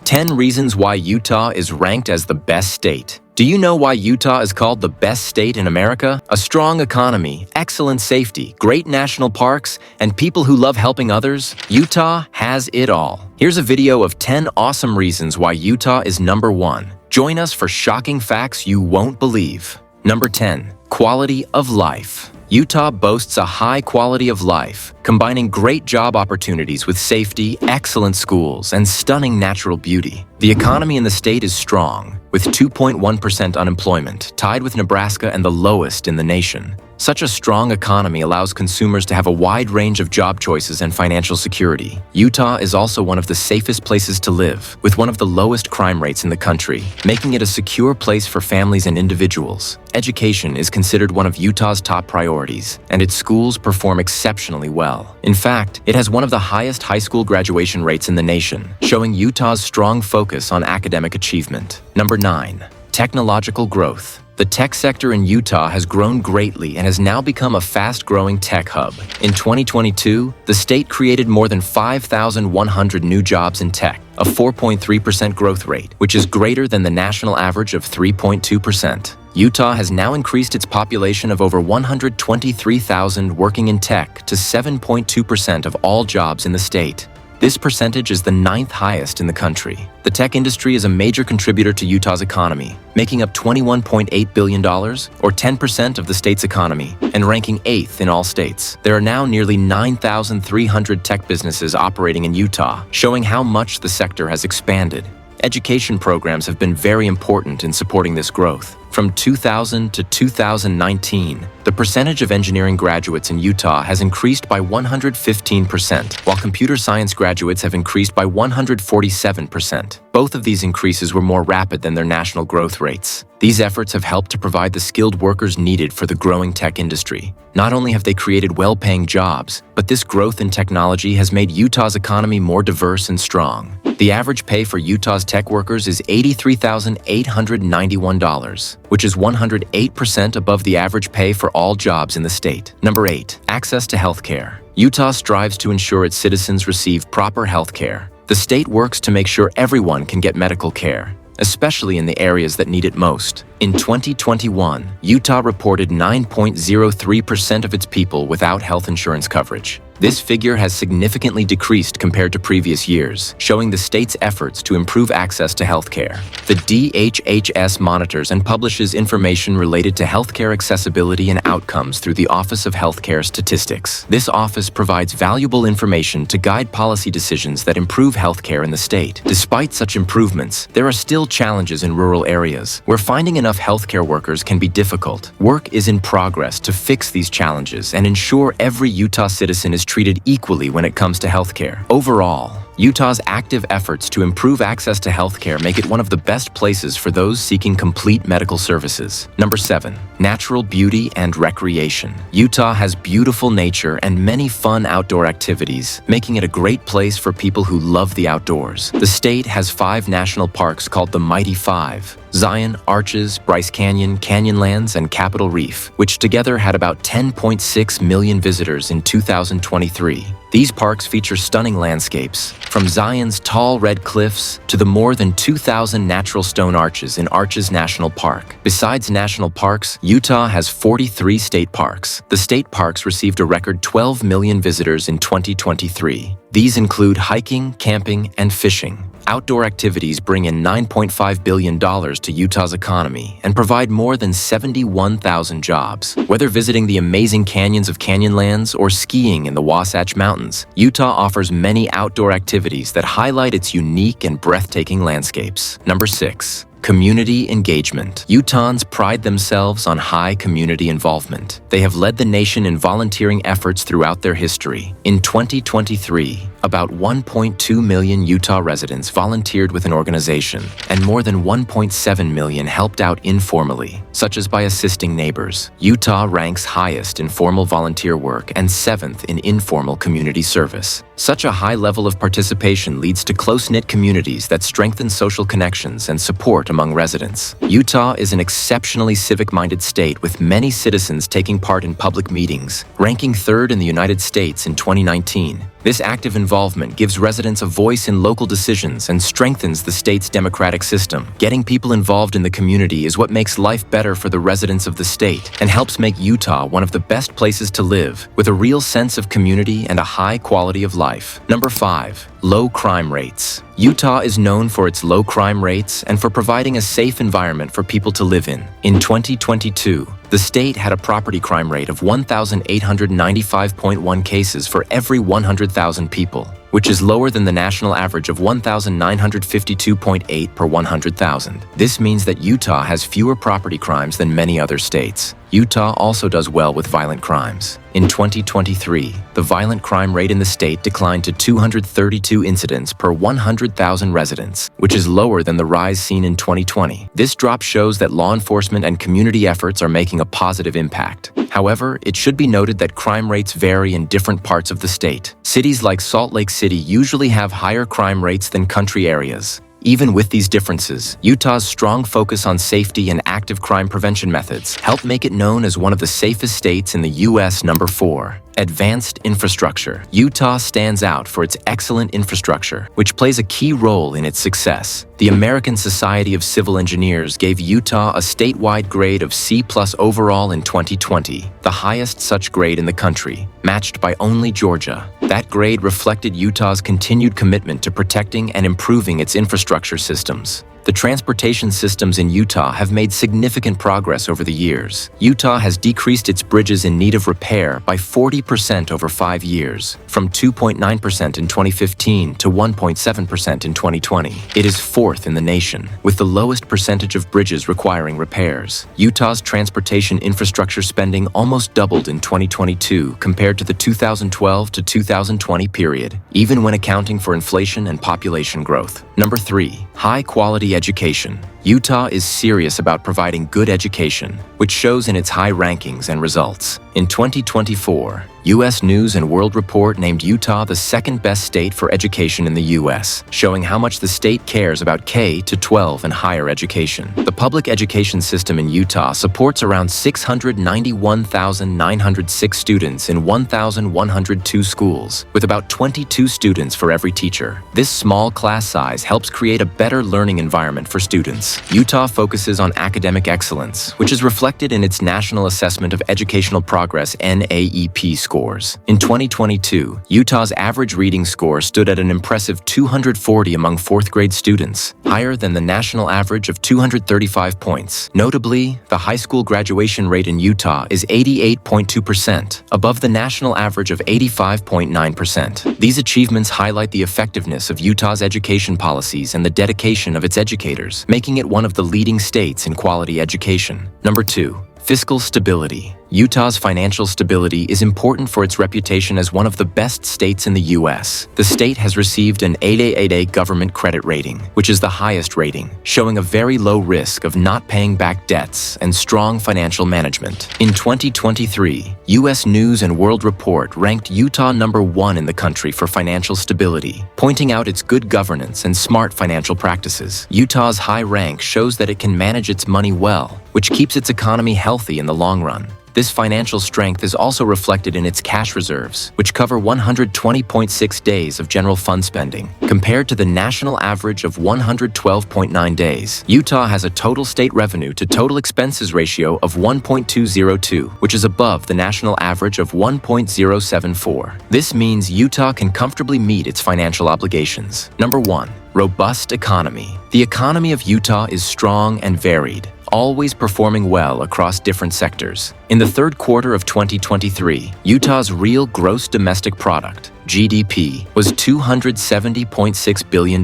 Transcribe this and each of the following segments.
10 reasons why Utah is ranked as the best state. Do you know why Utah is called the best state in America? A strong economy, excellent safety, great national parks, and people who love helping others? Utah has it all. Here's a video of 10 awesome reasons why Utah is number 1. Join us for shocking facts you won't believe. Number 10. Quality of life. Utah boasts a high quality of life, combining great job opportunities with safety, excellent schools, and stunning natural beauty. The economy in the state is strong, with 2.1% unemployment, tied with Nebraska and the lowest in the nation. Such a strong economy allows consumers to have a wide range of job choices and financial security. Utah is also one of the safest places to live, with one of the lowest crime rates in the country, making it a secure place for families and individuals. Education is considered one of Utah's top priorities, and its schools perform exceptionally well. In fact, it has one of the highest high school graduation rates in the nation, showing Utah's strong focus on academic achievement. Number 9. Technological growth. The tech sector in Utah has grown greatly and has now become a fast-growing tech hub. In 2022, the state created more than 5,100 new jobs in tech, a 4.3% growth rate, which is greater than the national average of 3.2%. Utah has now increased its population of over 123,000 working in tech to 7.2% of all jobs in the state. This percentage is the 9th highest in the country. The tech industry is a major contributor to Utah's economy, making up $21.8 billion, or 10% of the state's economy, and ranking 8th in all states. There are now nearly 9,300 tech businesses operating in Utah, showing how much the sector has expanded. Education programs have been very important in supporting this growth. From 2000 to 2019, the percentage of engineering graduates in Utah has increased by 115%, while computer science graduates have increased by 147%. Both of these increases were more rapid than their national growth rates. These efforts have helped to provide the skilled workers needed for the growing tech industry. Not only have they created well-paying jobs, but this growth in technology has made Utah's economy more diverse and strong. The average pay for Utah's tech workers is $83,891, which is 108% above the average pay for all jobs in the state. Number 8. Access to healthcare. Utah strives to ensure its citizens receive proper healthcare. The state works to make sure everyone can get medical care, especially in the areas that need it most. In 2021, Utah reported 9.03% of its people without health insurance coverage. This figure has significantly decreased compared to previous years, showing the state's efforts to improve access to healthcare. The DHHS monitors and publishes information related to healthcare accessibility and outcomes through the Office of Healthcare Statistics. This office provides valuable information to guide policy decisions that improve healthcare in the state. Despite such improvements, there are still challenges in rural areas, where finding enough healthcare workers can be difficult. Work is in progress to fix these challenges and ensure every Utah citizen is treated equally when it comes to healthcare. Overall, Utah's active efforts to improve access to healthcare make it one of the best places for those seeking complete medical services. Number 7. Natural beauty and recreation. Utah has beautiful nature and many fun outdoor activities, making it a great place for people who love the outdoors. The state has 5 national parks called the Mighty Five: Zion, Arches, Bryce Canyon, Canyonlands, and Capitol Reef, which together had about 10.6 million visitors in 2023. These parks feature stunning landscapes, from Zion's tall red cliffs to the more than 2,000 natural stone arches in Arches National Park. Besides national parks, Utah has 43 state parks. The state parks received a record 12 million visitors in 2023. These include hiking, camping, and fishing. Outdoor activities bring in $9.5 billion to Utah's economy and provide more than 71,000 jobs. Whether visiting the amazing canyons of Canyonlands or skiing in the Wasatch Mountains, Utah offers many outdoor activities that highlight its unique and breathtaking landscapes. Number 6. Community engagement. Utahns pride themselves on high community involvement. They have led the nation in volunteering efforts throughout their history. In 2023, about 1.2 million Utah residents volunteered with an organization, and more than 1.7 million helped out informally, such as by assisting neighbors. Utah ranks highest in formal volunteer work and 7th in informal community service. Such a high level of participation leads to close-knit communities that strengthen social connections and support among residents. Utah is an exceptionally civic-minded state with many citizens taking part in public meetings, ranking 3rd in the United States in 2019. This active involvement gives residents a voice in local decisions and strengthens the state's democratic system. Getting people involved in the community is what makes life better for the residents of the state and helps make Utah one of the best places to live, with a real sense of community and a high quality of life. Number 5. Low crime rates. Utah is known for its low crime rates and for providing a safe environment for people to live in. In 2022, the state had a property crime rate of 1,895.1 cases for every 100,000 people, which is lower than the national average of 1,952.8 per 100,000. This means that Utah has fewer property crimes than many other states. Utah also does well with violent crimes. In 2023, the violent crime rate in the state declined to 232 incidents per 100,000 residents, which is lower than the rise seen in 2020. This drop shows that law enforcement and community efforts are making a positive impact. However, it should be noted that crime rates vary in different parts of the state. Cities like Salt Lake City usually have higher crime rates than country areas. Even with these differences, Utah's strong focus on safety and active crime prevention methods help make it known as one of the safest states in the U.S. Number 4. Advanced infrastructure. Utah stands out for its excellent infrastructure, which plays a key role in its success. The American Society of Civil Engineers gave Utah a statewide grade of C+ overall in 2020, the highest such grade in the country, matched by only Georgia. That grade reflected Utah's continued commitment to protecting and improving its infrastructure systems. The transportation systems in Utah have made significant progress over the years. Utah has decreased its bridges in need of repair by 40% over 5 years, from 2.9% in 2015 to 1.7% in 2020. It is fourth in the nation, with the lowest percentage of bridges requiring repairs. Utah's transportation infrastructure spending almost doubled in 2022 compared to the 2012 to 2020 period, even when accounting for inflation and population growth. Number 3. High-quality education. Utah is serious about providing good education, which shows in its high rankings and results. In 2024, U.S. News & World Report named Utah the second best state for education in the U.S., showing how much the state cares about K-12 and higher education. The public education system in Utah supports around 691,906 students in 1,102 schools, with about 22 students for every teacher. This small class size helps create a better learning environment for students. Utah focuses on academic excellence, which is reflected in its National Assessment of Educational Progress (NAEP) scores. In 2022, Utah's average reading score stood at an impressive 240 among fourth-grade students, higher than the national average of 235 points. Notably, the high school graduation rate in Utah is 88.2%, above the national average of 85.9%. These achievements highlight the effectiveness of Utah's education policies and the dedication of its educators, making it one of the leading states in quality education. Number 2. Fiscal stability. Utah's financial stability is important for its reputation as one of the best states in the U.S. The state has received an 8A government credit rating, which is the highest rating, showing a very low risk of not paying back debts and strong financial management. In 2023, U.S. News & World Report ranked Utah number 1 in the country for financial stability, pointing out its good governance and smart financial practices. Utah's high rank shows that it can manage its money well, which keeps its economy healthy in the long run. This financial strength is also reflected in its cash reserves, which cover 120.6 days of general fund spending, compared to the national average of 112.9 days. Utah has a total state revenue to total expenses ratio of 1.202, which is above the national average of 1.074. This means Utah can comfortably meet its financial obligations. Number 1. Robust economy. The economy of Utah is strong and varied, always performing well across different sectors. In the third quarter of 2023, Utah's real gross domestic product, GDP, was $270.6 billion,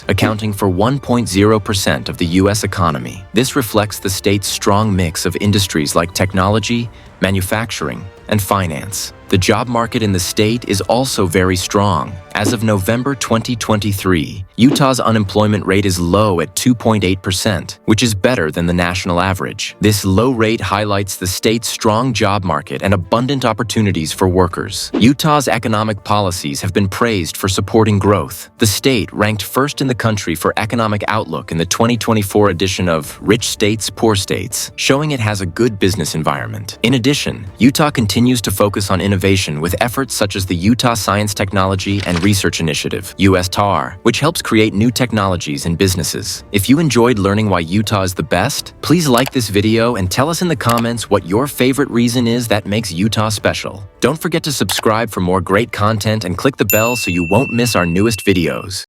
accounting for 1.0% of the U.S. economy. This reflects the state's strong mix of industries like technology, manufacturing, and finance. The job market in the state is also very strong. As of November 2023, Utah's unemployment rate is low at 2.8%, which is better than the national average. This low rate highlights the state's strong job market and abundant opportunities for workers. Utah's economic policies have been praised for supporting growth. The state ranked first in the country for economic outlook in the 2024 edition of Rich States, Poor States, showing it has a good business environment. In addition, Utah continues to focus on innovation innovation with efforts such as the Utah Science Technology and Research Initiative, USTAR, which helps create new technologies and businesses. If you enjoyed learning why Utah is the best, please like this video and tell us in the comments what your favorite reason is that makes Utah special. Don't forget to subscribe for more great content and click the bell so you won't miss our newest videos.